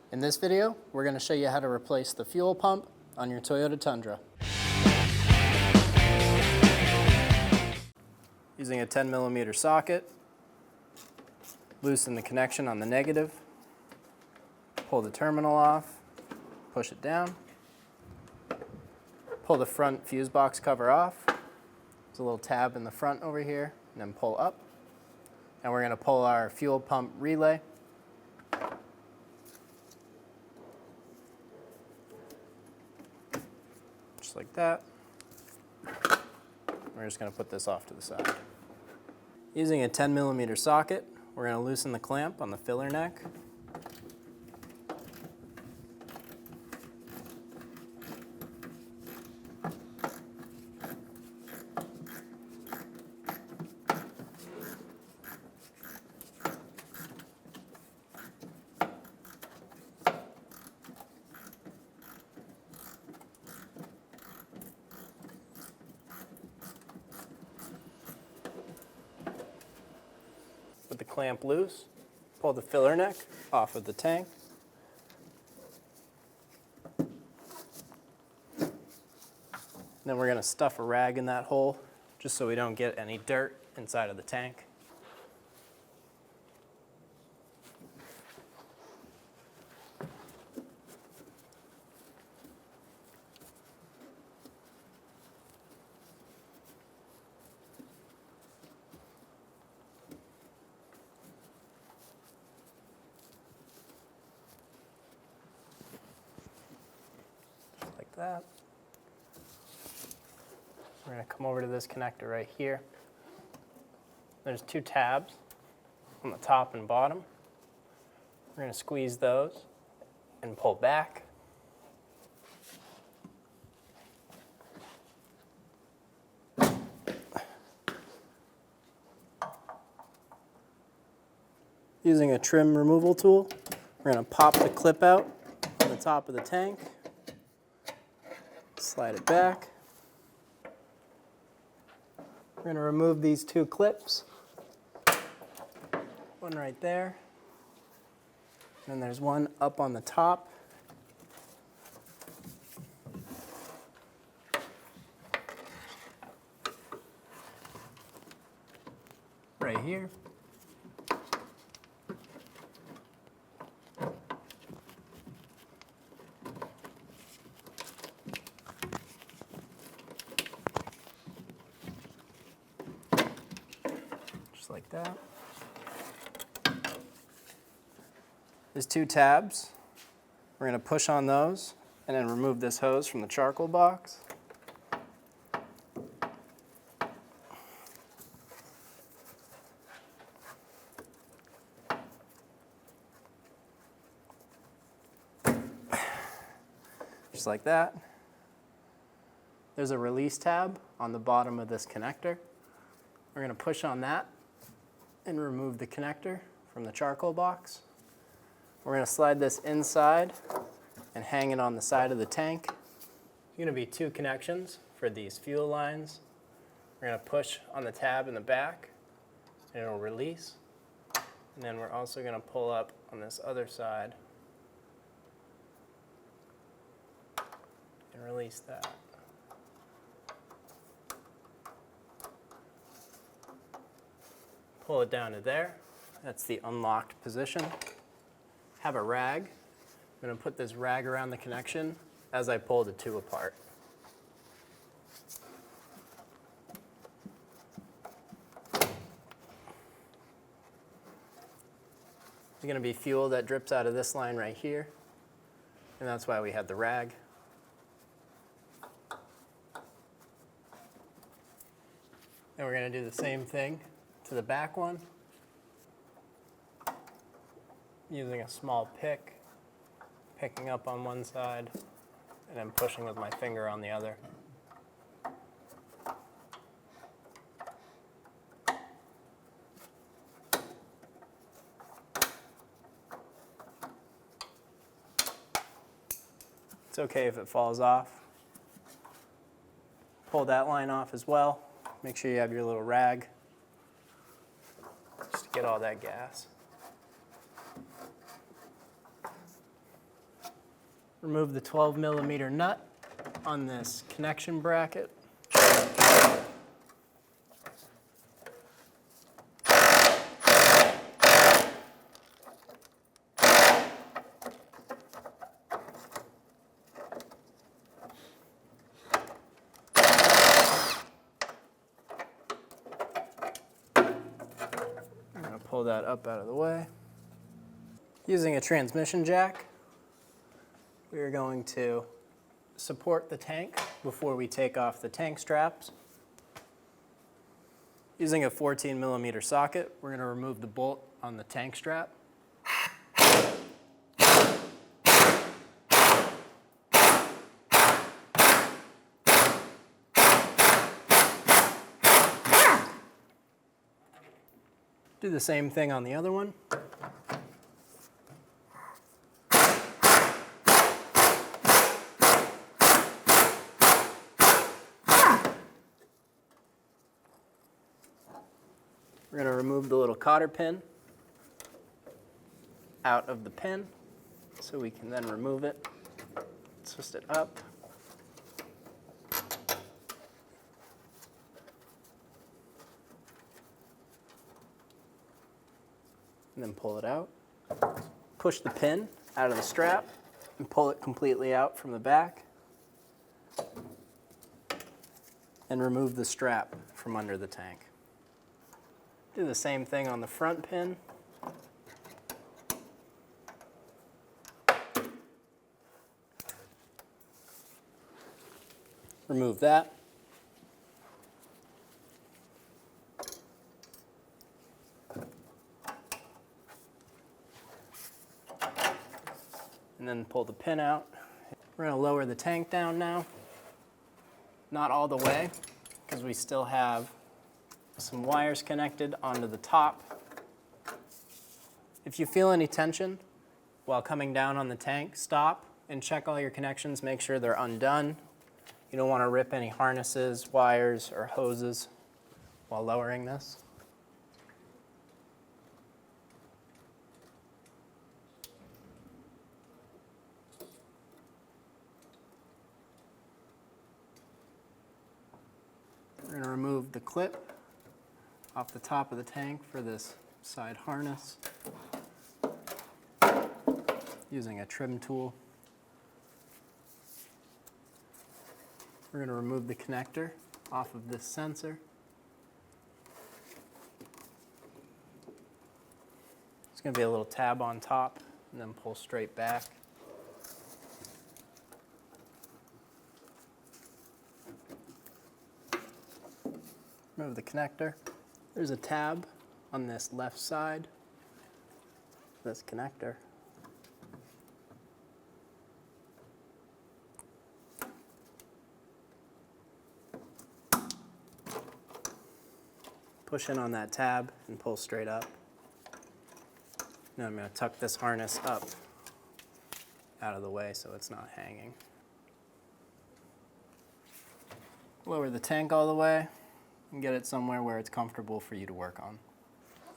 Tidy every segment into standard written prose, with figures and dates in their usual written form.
In this video, we're going to show you how to replace the fuel pump on your Toyota Tundra. Using a 10mm socket, loosen the connection on the negative, pull the terminal off, push it down, pull the front fuse box cover off. There's a little tab in the front over here, and then pull up. And we're going to pull our fuel pump relay. Just like that. We're just going to put this off to the side. Using a 10mm socket, we're going to loosen the clamp on the filler neck. With the clamp loose, pull the filler neck off of the tank. Then we're going to stuff a rag in that hole just so we don't get any dirt inside of the tank. Like that. We're going to come over to this connector right here. There's two tabs on the top and bottom. We're going to squeeze those and pull back. Using a trim removal tool, we're going to pop the clip out on the top of the tank. Slide it back. We're going to remove these two clips. One right there. And there's one up on the top. Right here. Like that. There's two tabs. We're going to push on those and then remove this hose from the charcoal box. Just like that. There's a release tab on the bottom of this connector. We're going to push on that and remove the connector from the charcoal box. We're going to slide this inside and hang it on the side of the tank. There's going to be two connections for these fuel lines. We're going to push on the tab in the back and it'll release. And then we're also going to pull up on this other side and release that. Pull it down to there. That's the unlocked position. Have a rag. I'm going to put this rag around the connection as I pull the two apart. There's going to be fuel that drips out of this line right here, and that's why we had the rag. And we're going to do the same thing to the back one, using a small pick, picking up on one side and then pushing with my finger on the other. It's okay if it falls off. Pull that line off as well. Make sure you have your little rag just to get all that gas. Remove the 12mm nut on this connection bracket. I'm going to pull that up out of the way. Using a transmission jack, we are going to support the tank before we take off the tank straps. Using a 14mm socket, we're going to remove the bolt on the tank strap. Do the same thing on the other one. We're going to remove the little cotter pin out of the pin so we can then remove it, twist it up. And then pull it out. Push the pin out of the strap and pull it completely out from the back. And remove the strap from under the tank. Do the same thing on the front pin. Remove that. And then pull the pin out. We're going to lower the tank down now. Not all the way, because we still have some wires connected onto the top. If you feel any tension while coming down on the tank, stop and check all your connections, make sure they're undone. You don't want to rip any harnesses, wires, or hoses while lowering this. We're going to remove the clip off the top of the tank for this side harness using a trim tool. We're going to remove the connector off of this sensor. There's going to be a little tab on top and then pull straight back. Remove the connector. There's a tab on this left side, this connector. Push in on that tab and pull straight up. Now I'm going to tuck this harness up out of the way so it's not hanging. Lower the tank all the way and get it somewhere where it's comfortable for you to work on.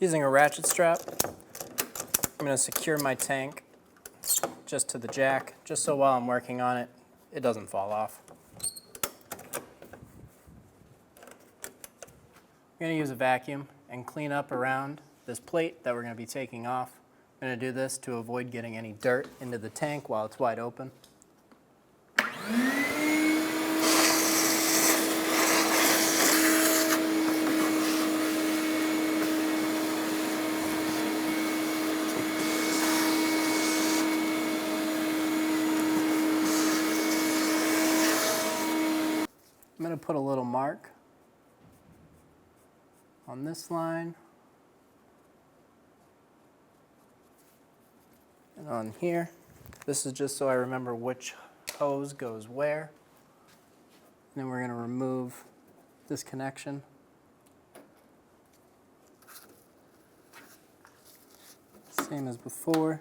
Using a ratchet strap, I'm going to secure my tank just to the jack, just so while I'm working on it, it doesn't fall off. I'm going to use a vacuum and clean up around this plate that we're going to be taking off. I'm going to do this to avoid getting any dirt into the tank while it's wide open. I'm going to put a little mark on this line and on here. This is just so I remember which hose goes where. And then we're going to remove this connection. Same as before.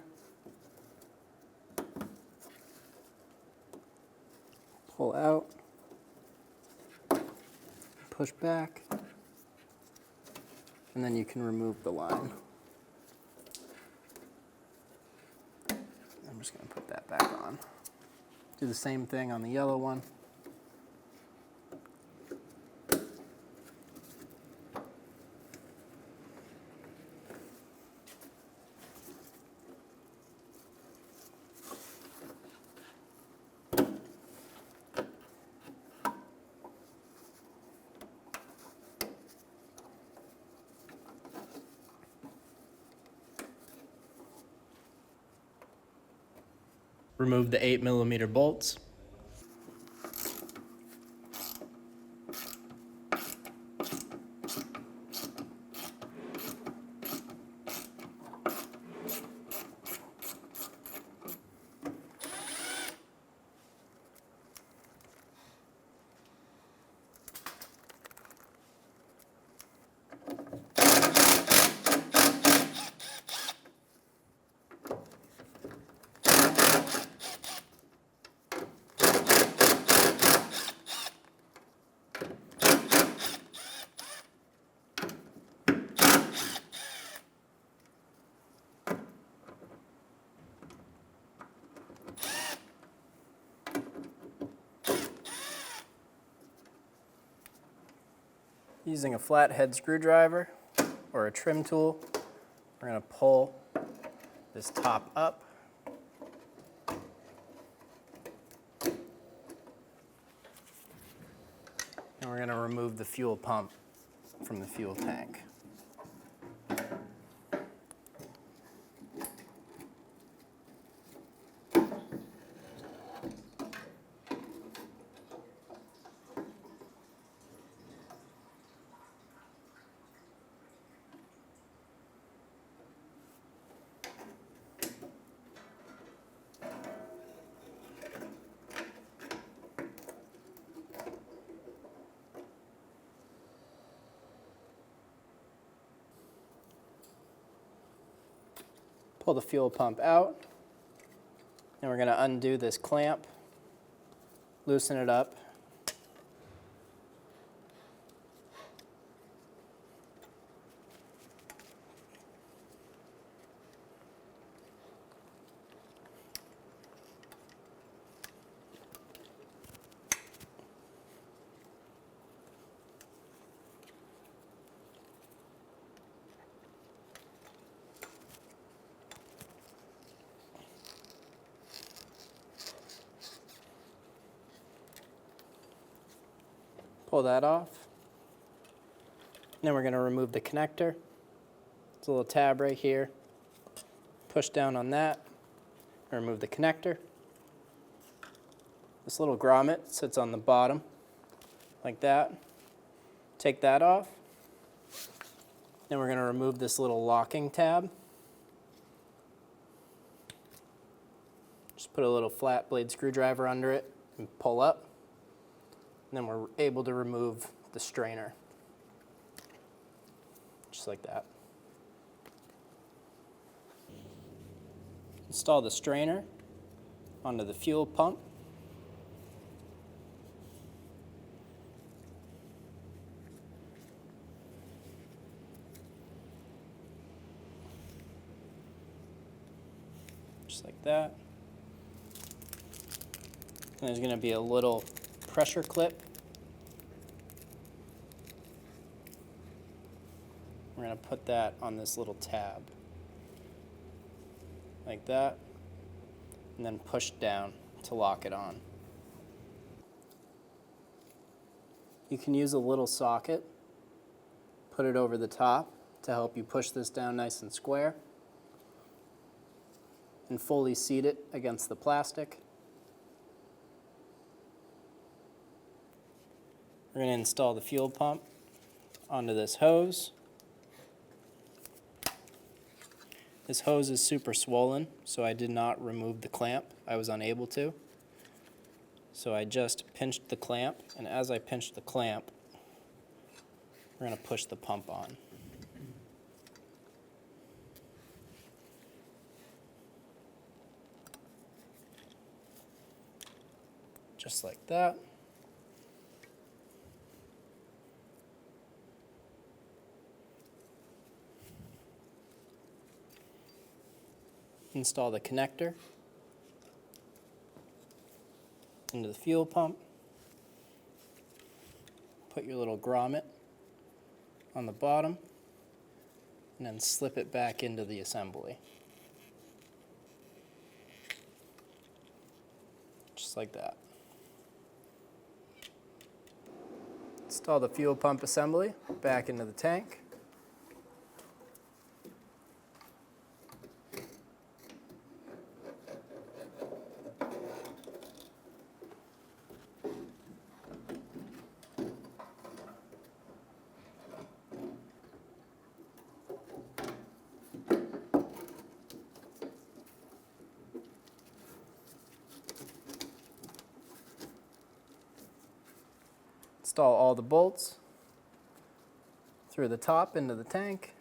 Pull out. Push back. And then you can remove the line. I'm just going to put that back on. Do the same thing on the yellow one. Remove the 8mm bolts. Using a flathead screwdriver or a trim tool, we're going to pull this top up. And we're going to remove the fuel pump from the fuel tank. Pull the fuel pump out, and we're going to undo this clamp, loosen it up, pull that off. Then we're going to remove the connector. It's a little tab right here. Push down on that and remove the connector. This little grommet sits on the bottom like that. Take that off. Then we're going to remove this little locking tab. Just put a little flat blade screwdriver under it and pull up. And then we're able to remove the strainer, just like that. Install the strainer onto the fuel pump. Just like that. And there's going to be a little pressure clip. We're going to put that on this little tab, like that, and then push down to lock it on. You can use a little socket, put it over the top to help you push this down nice and square, and fully seat it against the plastic. We're going to install the fuel pump onto this hose. This hose is super swollen, so I did not remove the clamp. I was unable to. So I just pinched the clamp, and as I pinched the clamp, we're going to push the pump on. Just like that. Install the connector. into the fuel pump. Put your little grommet on the bottom and then slip it back into the assembly. Just like that. Install the fuel pump assembly back into the tank. Install all the bolts through the top into the tank.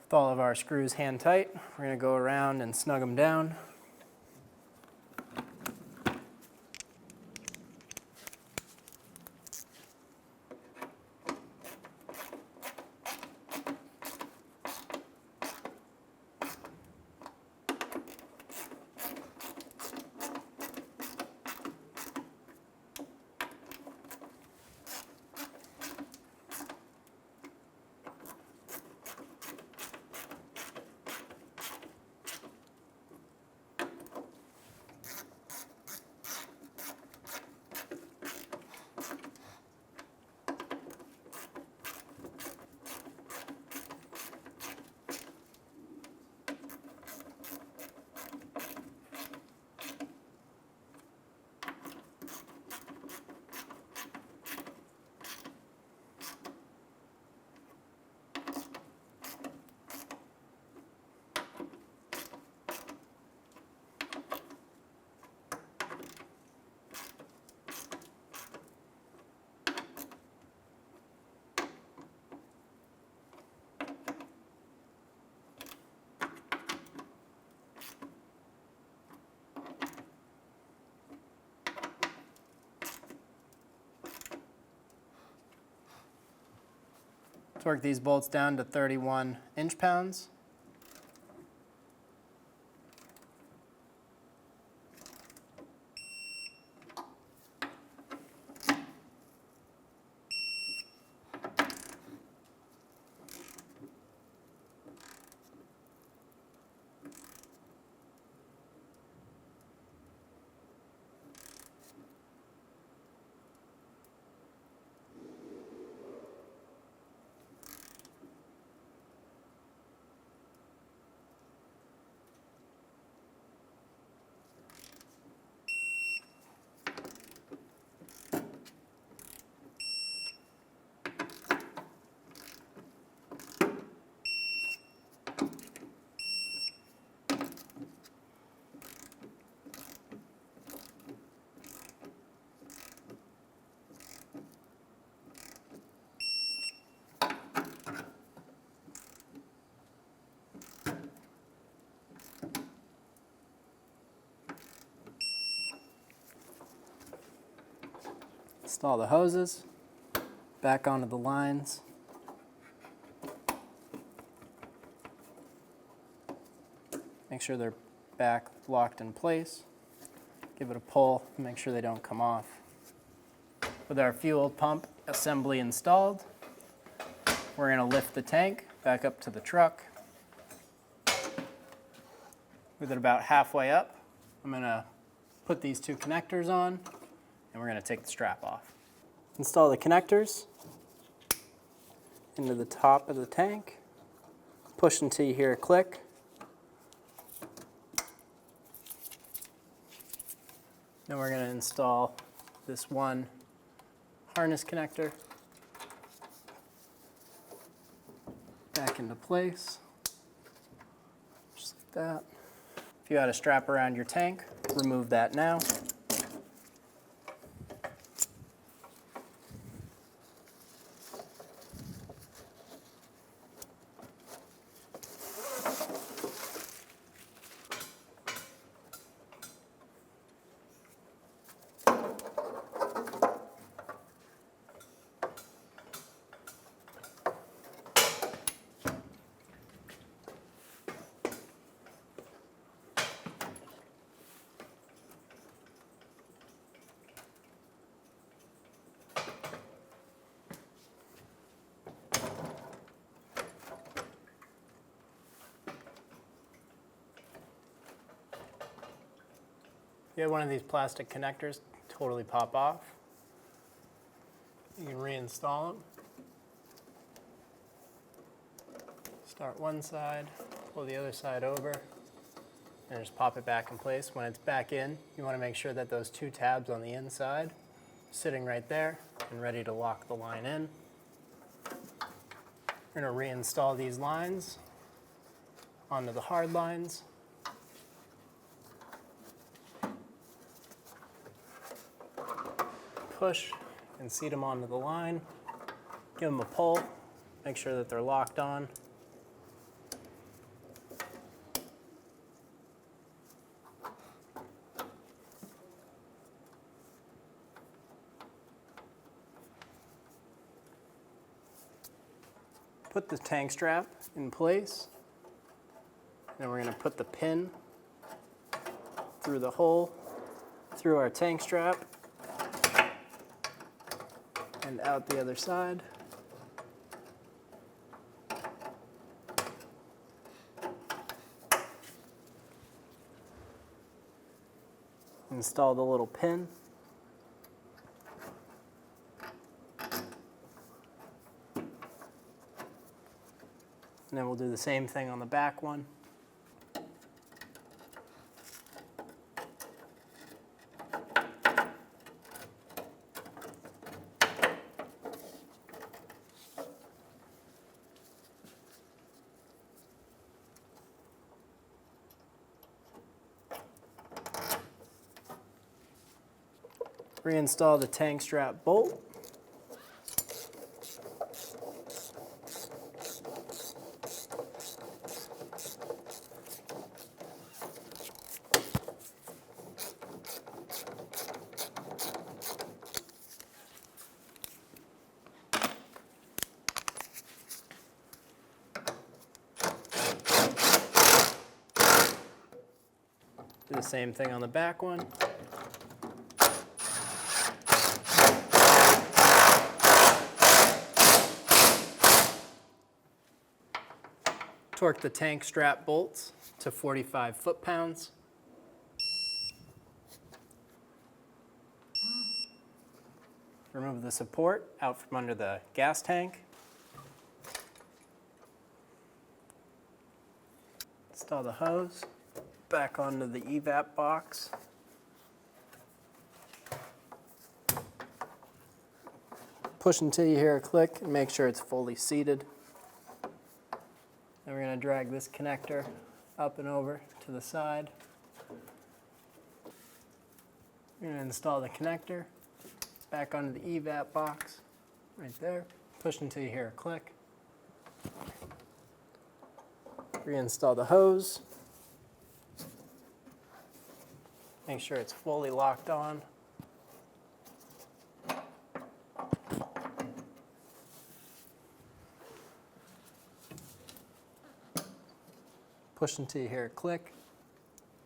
With all of our screws hand tight, we're going to go around and snug them down. Torque these bolts down to 31 inch-pounds. Install the hoses back onto the lines. Make sure they're back locked in place. Give it a pull, make sure they don't come off. With our fuel pump assembly installed, We're going to lift the tank back up to the truck. With it about halfway up, I'm going to put these two connectors on, and we're going to take the strap off. Install the connectors into the top of the tank. Push until you hear a click. Then we're going to install this one harness connector back into place, just like that. If you had a strap around your tank, remove that now. If you have one of these plastic connectors totally pop off, you can reinstall them. Start one side, pull the other side over, and just pop it back in place. When it's back in, you want to make sure that those two tabs on the inside are sitting right there and ready to lock the line in. We're going to reinstall these lines onto the hard lines. Push and seat them onto the line. Give them a pull. Make sure that they're locked on. Put the tank strap in place. Then we're going to put the pin through the hole, through our tank strap, and out the other side. Install the little pin. And then we'll do the same thing on the back one. Reinstall the tank strap bolt. Do the same thing on the back one. Torque the tank strap bolts to 45 foot-pounds. Remove the support out from under the gas tank. Install the hose back onto the evap box. Push until you hear a click and make sure it's fully seated. Then we're going to drag this connector up and over to the side. We're going to install the connector back onto the evap box right there. Push until you hear a click. Reinstall the hose. Make sure it's fully locked on. Push until you hear a click.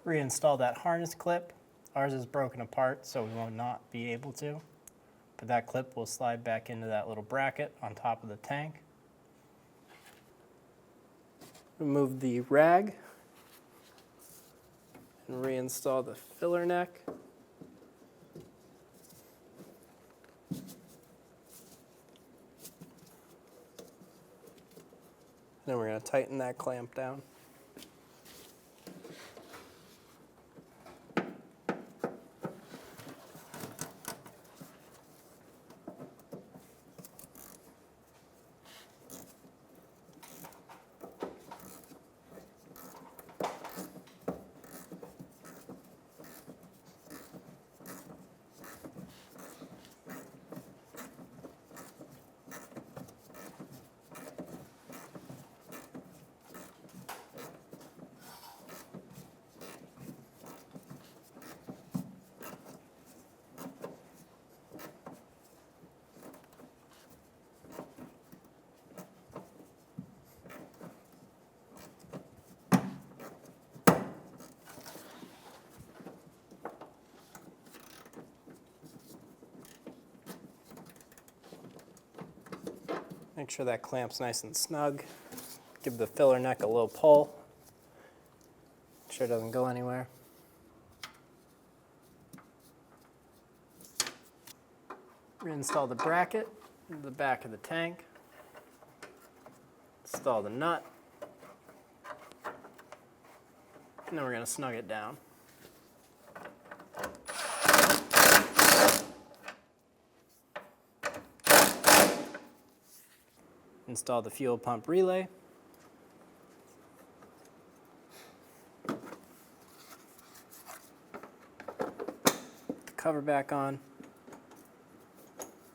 Reinstall that harness clip. Ours is broken apart, so we will not be able to. But that clip will slide back into that little bracket on top of the tank. Remove the rag and reinstall the filler neck. Then we're going to tighten that clamp down. Make sure that clamp's nice and snug. Give the filler neck a little pull. Make sure it doesn't go anywhere. Reinstall the bracket into the back of the tank. Install the nut. And then we're going to snug it down. Install the fuel pump relay. Put the cover back on.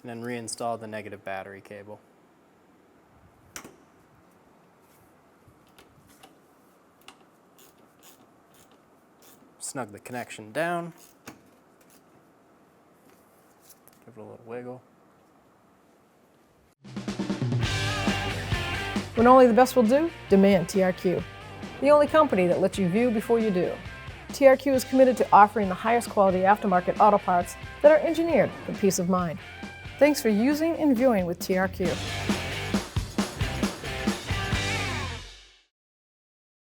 And then reinstall the negative battery cable. Snug the connection down. Give it a little wiggle. When only the best will do, demand TRQ. The only company that lets you view before you do. TRQ is committed to offering the highest quality aftermarket auto parts that are engineered for peace of mind. Thanks for using and viewing with TRQ.